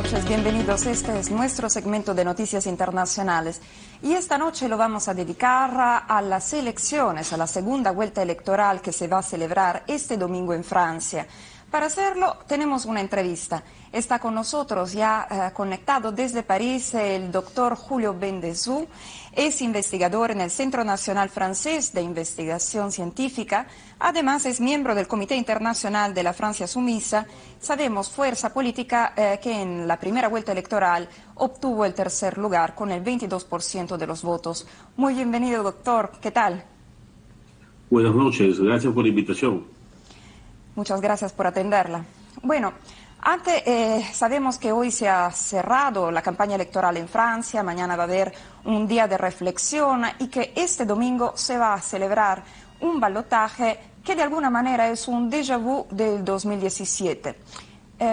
noches, bienvenidos. Este es nuestro segmento de noticias internacionales y esta noche lo vamos a dedicar a las elecciones, a la segunda vuelta electoral que se va a celebrar este domingo en Francia. Para hacerlo tenemos una entrevista. Está con nosotros ya conectado desde París el doctor Julio Bendezú. Es investigador en el Centro Nacional Francés de Investigación Científica. Además es miembro del Comité Internacional de la Francia Sumisa. Sabemos, fuerza política que en la primera vuelta electoral obtuvo el tercer lugar con el 22% de los votos. Muy bienvenido, doctor. ¿Qué tal? Buenas noches. Gracias por la invitación. Muchas gracias por atenderla. Bueno, sabemos que hoy se ha cerrado la campaña electoral en Francia, mañana va a haber un día de reflexión y que este domingo se va a celebrar un balotaje que de alguna manera es un déjà vu del 2017.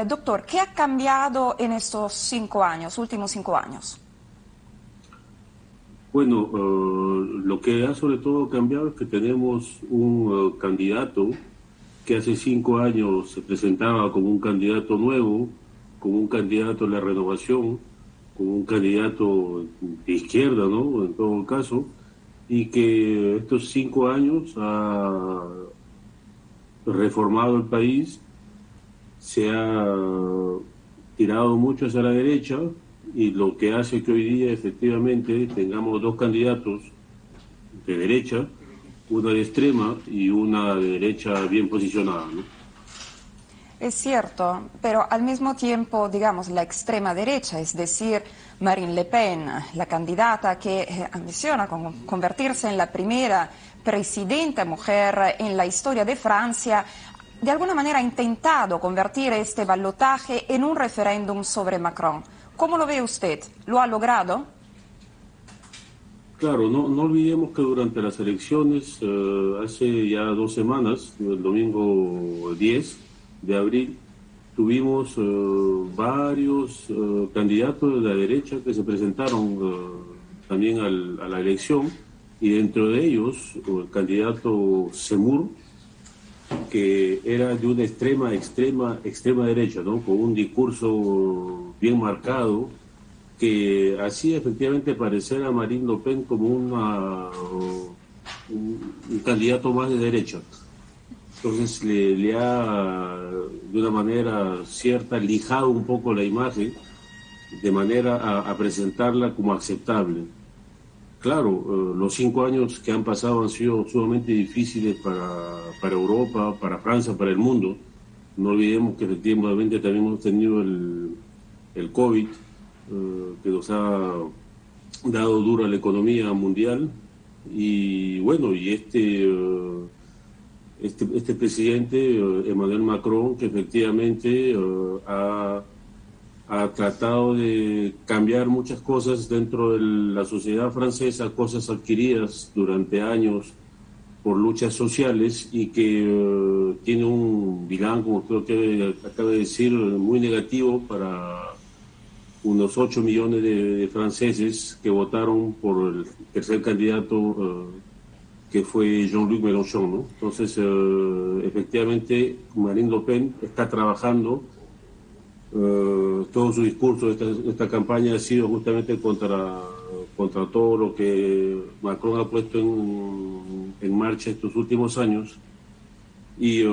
Doctor, ¿qué ha cambiado en estos 5 años, últimos 5 años? Bueno, lo que ha sobre todo cambiado es que tenemos un candidato que hace 5 años se presentaba como un candidato nuevo, como un candidato de la renovación, como un candidato de izquierda, ¿no? En todo caso, y que estos 5 años ha reformado el país, se ha tirado mucho hacia la derecha, y lo que hace que hoy día efectivamente tengamos 2 candidatos de derecha, una de extrema y una de derecha bien posicionada, ¿no? Es cierto, pero al mismo tiempo, digamos, la extrema derecha, es decir, Marine Le Pen, la candidata que ambiciona convertirse en la primera presidenta mujer en la historia de Francia, de alguna manera ha intentado convertir este balotaje en un referéndum sobre Macron. ¿Cómo lo ve usted? ¿Lo ha logrado? Claro, no olvidemos que durante las elecciones, hace ya 2 semanas, el domingo 10 de abril, tuvimos varios candidatos de la derecha que se presentaron también a la elección, y dentro de ellos el candidato Zemmour, que era de una extrema derecha, ¿no? Con un discurso bien marcado, que hacía efectivamente parecer a Marine Le Pen como un candidato más de derecha. Entonces le ha, de una manera cierta, lijado un poco la imagen, de manera a presentarla como aceptable. Claro, los 5 años que han pasado han sido sumamente difíciles para Europa, para Francia, para el mundo. No olvidemos que efectivamente también hemos tenido el COVID, que nos ha dado duro a la economía mundial, y bueno, y este presidente, Emmanuel Macron, que efectivamente ha tratado de cambiar muchas cosas dentro de la sociedad francesa, cosas adquiridas durante años por luchas sociales, y que tiene un bilan, como creo que acaba de decir, muy negativo para unos 8 millones de franceses que votaron por el tercer candidato, que fue Jean-Luc Mélenchon, ¿no? Entonces, efectivamente, Marine Le Pen está trabajando, todo su discurso, esta campaña ha sido justamente contra todo lo que Macron ha puesto en marcha estos últimos años, y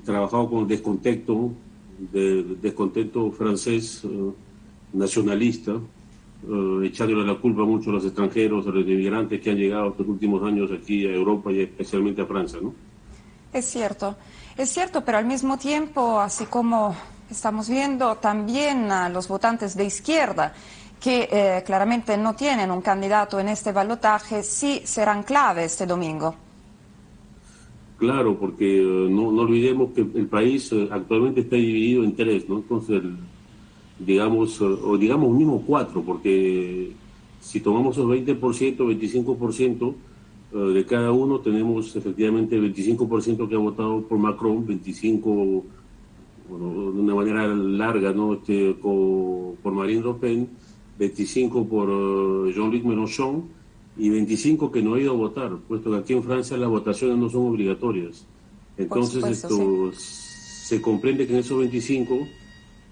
trabajado con el descontento francés, nacionalista, echándole la culpa mucho a los extranjeros, a los inmigrantes que han llegado estos últimos años aquí a Europa y especialmente a Francia, ¿no? Es cierto, pero al mismo tiempo, así como estamos viendo también a los votantes de izquierda, que claramente no tienen un candidato en este balotaje, sí serán clave este domingo. Claro, porque no olvidemos que el país actualmente está dividido en 3, ¿no? Entonces, digamos mismo 4, porque si tomamos el 20%, 25% de cada uno, tenemos efectivamente el 25% que ha votado por Macron, 25%, bueno, de una manera larga, ¿no? Por Marine Le Pen, 25% por Jean-Luc Mélenchon, y 25% que no ha ido a votar, puesto que aquí en Francia las votaciones no son obligatorias. Entonces, supuesto, sí. se comprende que en esos 25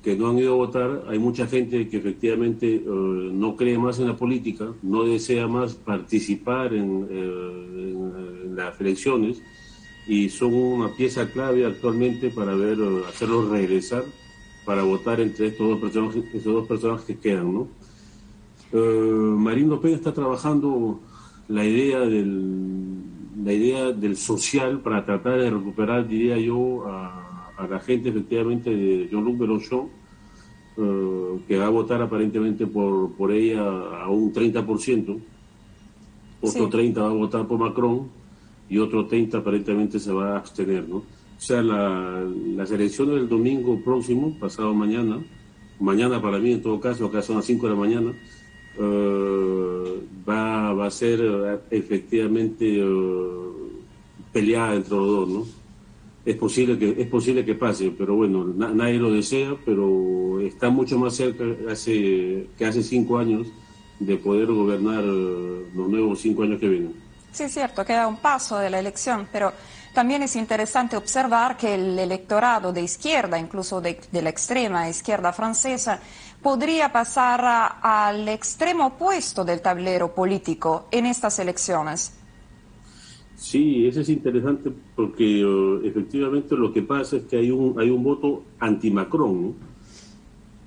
que no han ido a votar. Hay mucha gente que efectivamente no cree más en la política, no desea más participar en las elecciones, y son una pieza clave actualmente para ver, hacerlos regresar para votar entre estos dos personajes que quedan, ¿no? Marine Le Pen está trabajando la idea del social para tratar de recuperar, diría yo, a la gente efectivamente de Jean-Luc Mélenchon, que va a votar aparentemente por ella a un 30%, otro Sí. 30% va a votar por Macron y otro 30% aparentemente se va a abstener, ¿no? O sea, las elecciones del domingo próximo, pasado mañana para mí en todo caso, acá son las 5 de la mañana, va a ser efectivamente peleada entre los dos, ¿no? Es posible que pase, pero bueno, nadie lo desea, pero está mucho más cerca que hace 5 años de poder gobernar los nuevos 5 años que vienen. Sí, es cierto, queda un paso de la elección, pero también es interesante observar que el electorado de izquierda, incluso de la extrema izquierda francesa, podría pasar al extremo opuesto del tablero político en estas elecciones. Sí, eso es interesante porque efectivamente lo que pasa es que hay un voto anti-Macron, ¿no?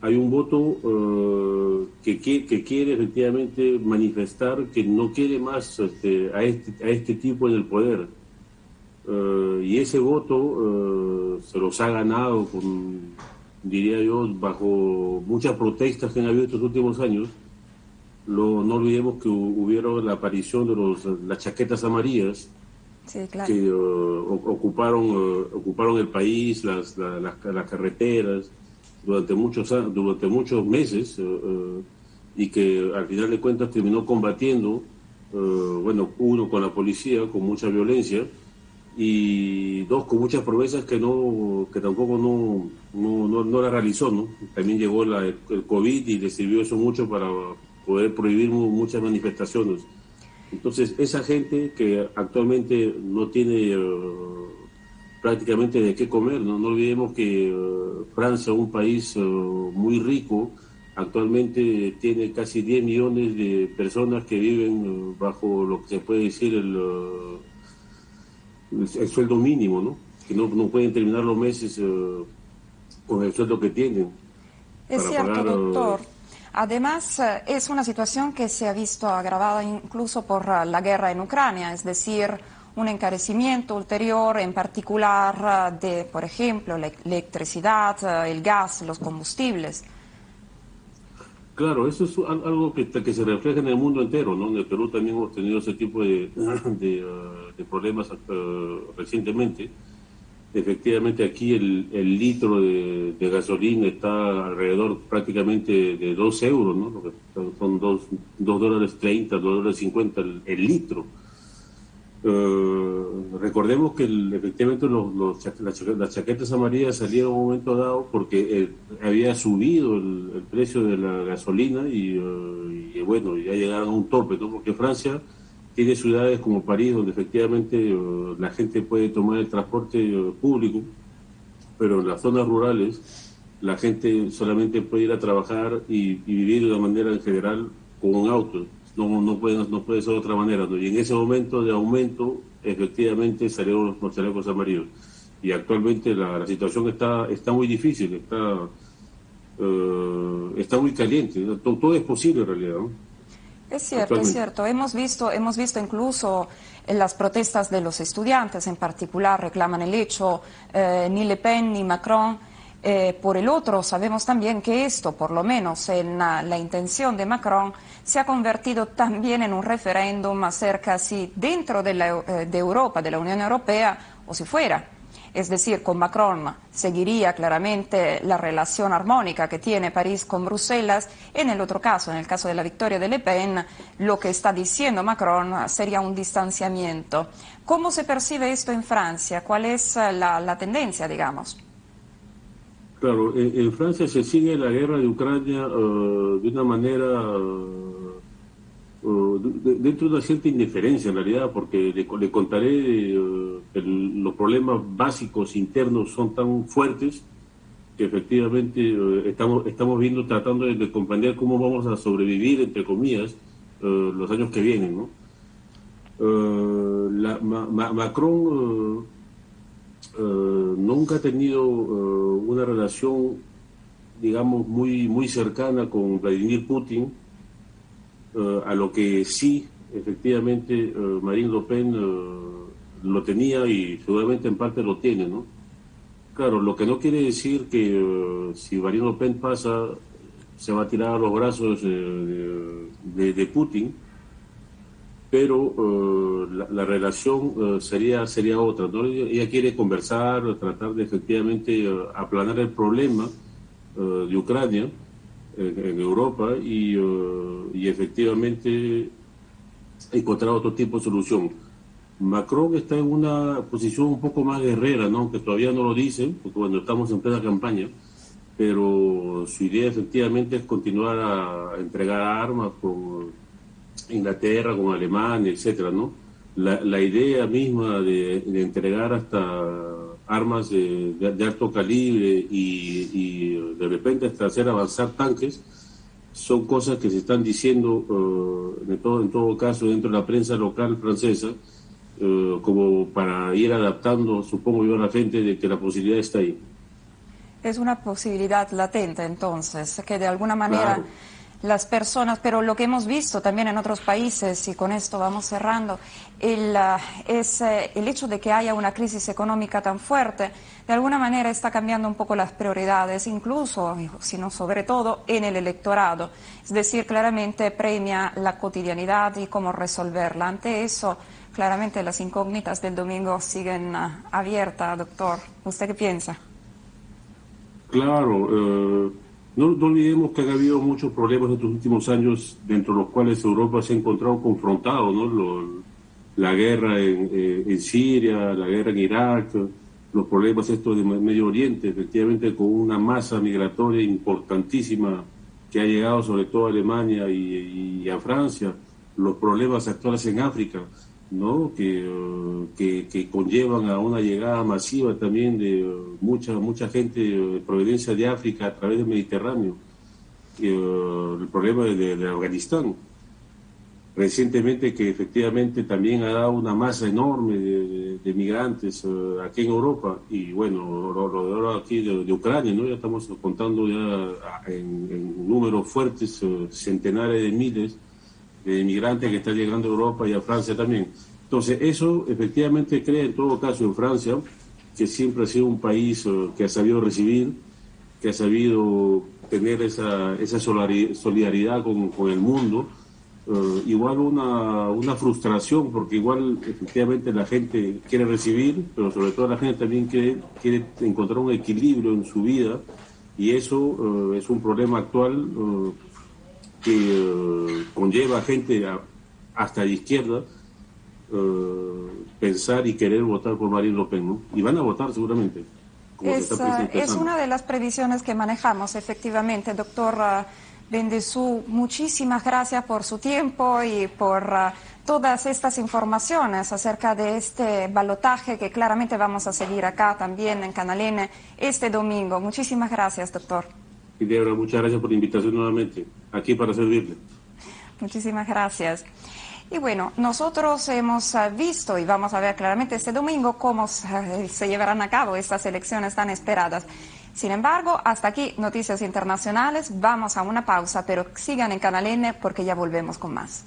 Hay un voto que quiere efectivamente manifestar que no quiere más a este tipo en el poder. Y ese voto se los ha ganado diría yo, bajo muchas protestas que han habido estos últimos años. No olvidemos que hubieron la aparición de las chaquetas amarillas, Sí, claro. que ocuparon el país, las carreteras durante muchos meses, y que al final de cuentas terminó combatiendo, bueno, uno con la policía, con mucha violencia, y dos, con muchas promesas que tampoco no la realizó, ¿no? También llegó el COVID y le sirvió eso mucho para poder prohibir muchas manifestaciones. Entonces, esa gente que actualmente no tiene prácticamente de qué comer, ¿no? No olvidemos que Francia, un país muy rico, actualmente tiene casi 10 millones de personas que viven bajo lo que se puede decir el sueldo mínimo, ¿no? Que no pueden terminar los meses con el sueldo que tienen Es para cierto, pagar. doctor. Además, es una situación que se ha visto agravada incluso por la guerra en Ucrania, es decir, un encarecimiento ulterior, en particular de, por ejemplo, la electricidad, el gas, los combustibles. Claro, eso es algo que se refleja en el mundo entero, ¿no? En el Perú también hemos tenido ese tipo de problemas recientemente. Efectivamente, aquí el litro de gasolina está alrededor prácticamente de 2 euros, ¿no? Lo que son $2.30, $2.50 el litro. Recordemos que efectivamente las chaquetas amarillas salieron en un momento dado porque había subido el precio de la gasolina y bueno, ya llegaron a un tope, ¿no? Porque Francia tiene ciudades como París donde efectivamente la gente puede tomar el transporte público, pero en las zonas rurales la gente solamente puede ir a trabajar y vivir de una manera en general con un auto. No puede ser de otra manera, ¿no? Y en ese momento de aumento, efectivamente salieron los chalecos amarillos. Y actualmente la situación está muy difícil, está muy caliente, ¿no? Todo es posible en realidad, ¿no? Es cierto, es Actualmente. cierto. Hemos visto incluso en las protestas de los estudiantes, en particular, reclaman el hecho ni Le Pen ni Macron. Por el otro, sabemos también que esto, por lo menos en la intención de Macron, se ha convertido también en un referéndum acerca si dentro de Europa, de la Unión Europea, o si fuera. Es decir, con Macron seguiría claramente la relación armónica que tiene París con Bruselas. En el otro caso, en el caso de la victoria de Le Pen, lo que está diciendo Macron sería un distanciamiento. ¿Cómo se percibe esto en Francia? ¿Cuál es la tendencia, digamos? Claro, en Francia se sigue la guerra de Ucrania de una manera, dentro de una cierta indiferencia en realidad, porque le contaré que los problemas básicos internos son tan fuertes que efectivamente estamos viendo, tratando de comprender cómo vamos a sobrevivir, entre comillas, los años que vienen, ¿no? Macron nunca ha tenido una relación, digamos, muy cercana con Vladimir Putin, a lo que sí, efectivamente, Marine Le Pen lo tenía y seguramente en parte lo tiene, ¿no? Claro, lo que no quiere decir que si Marine Le Pen pasa, se va a tirar a los brazos de Putin, pero la relación sería otra, ¿no? Ella quiere conversar, tratar de efectivamente aplanar el problema de Ucrania en Europa y efectivamente encontrar otro tipo de solución. Macron está en una posición un poco más guerrera, ¿no? Aunque todavía no lo dicen, porque cuando estamos en plena campaña, pero su idea efectivamente es continuar a entregar armas con Inglaterra, con Alemania, etcétera, ¿no? La idea misma de entregar hasta armas de alto calibre y de repente hasta hacer avanzar tanques son cosas que se están diciendo en todo caso dentro de la prensa local francesa, como para ir adaptando, supongo yo, a la gente de que la posibilidad está ahí. Es una posibilidad latente, entonces, que de alguna manera Claro. las personas, pero lo que hemos visto también en otros países, y con esto vamos cerrando, es el hecho de que haya una crisis económica tan fuerte, de alguna manera está cambiando un poco las prioridades, incluso, sino sobre todo, en el electorado. Es decir, claramente premia la cotidianidad y cómo resolverla. Ante eso, claramente las incógnitas del domingo siguen abiertas, doctor. ¿Usted qué piensa? Claro, no olvidemos que han habido muchos problemas en estos últimos años, dentro de los cuales Europa se ha encontrado confrontado, ¿no? La guerra en Siria, la guerra en Irak, los problemas estos de Medio Oriente, efectivamente con una masa migratoria importantísima que ha llegado sobre todo a Alemania y a Francia, los problemas actuales en África, ¿no? Que conllevan a una llegada masiva también de mucha gente de proveniencia de África a través del Mediterráneo. El problema de Afganistán, recientemente, que efectivamente también ha dado una masa enorme de migrantes aquí en Europa, y bueno, lo de ahora aquí de Ucrania, ¿no? Ya estamos contando ya en números fuertes, centenares de miles de inmigrantes que están llegando a Europa y a Francia también. Entonces, eso efectivamente crea, en todo caso, en Francia, que siempre ha sido un país que ha sabido recibir, que ha sabido tener esa solidaridad con el mundo. Igual una frustración, porque igual efectivamente la gente quiere recibir, pero sobre todo la gente también quiere encontrar un equilibrio en su vida, y eso es un problema actual que conlleva a gente hasta de izquierda pensar y querer votar por Marine Le Pen, ¿no? Y van a votar seguramente, como se está Es presentando. una de las previsiones que manejamos, efectivamente, doctor Bendesu. Muchísimas gracias por su tiempo y por todas estas informaciones acerca de este balotaje que claramente vamos a seguir acá también en Canal N este domingo. Muchísimas gracias, doctor. Y Débora, muchas gracias por la invitación nuevamente, aquí para servirle. Muchísimas gracias. Y bueno, nosotros hemos visto y vamos a ver claramente este domingo cómo se llevarán a cabo estas elecciones tan esperadas. Sin embargo, hasta aquí Noticias Internacionales. Vamos a una pausa, pero sigan en Canal N porque ya volvemos con más.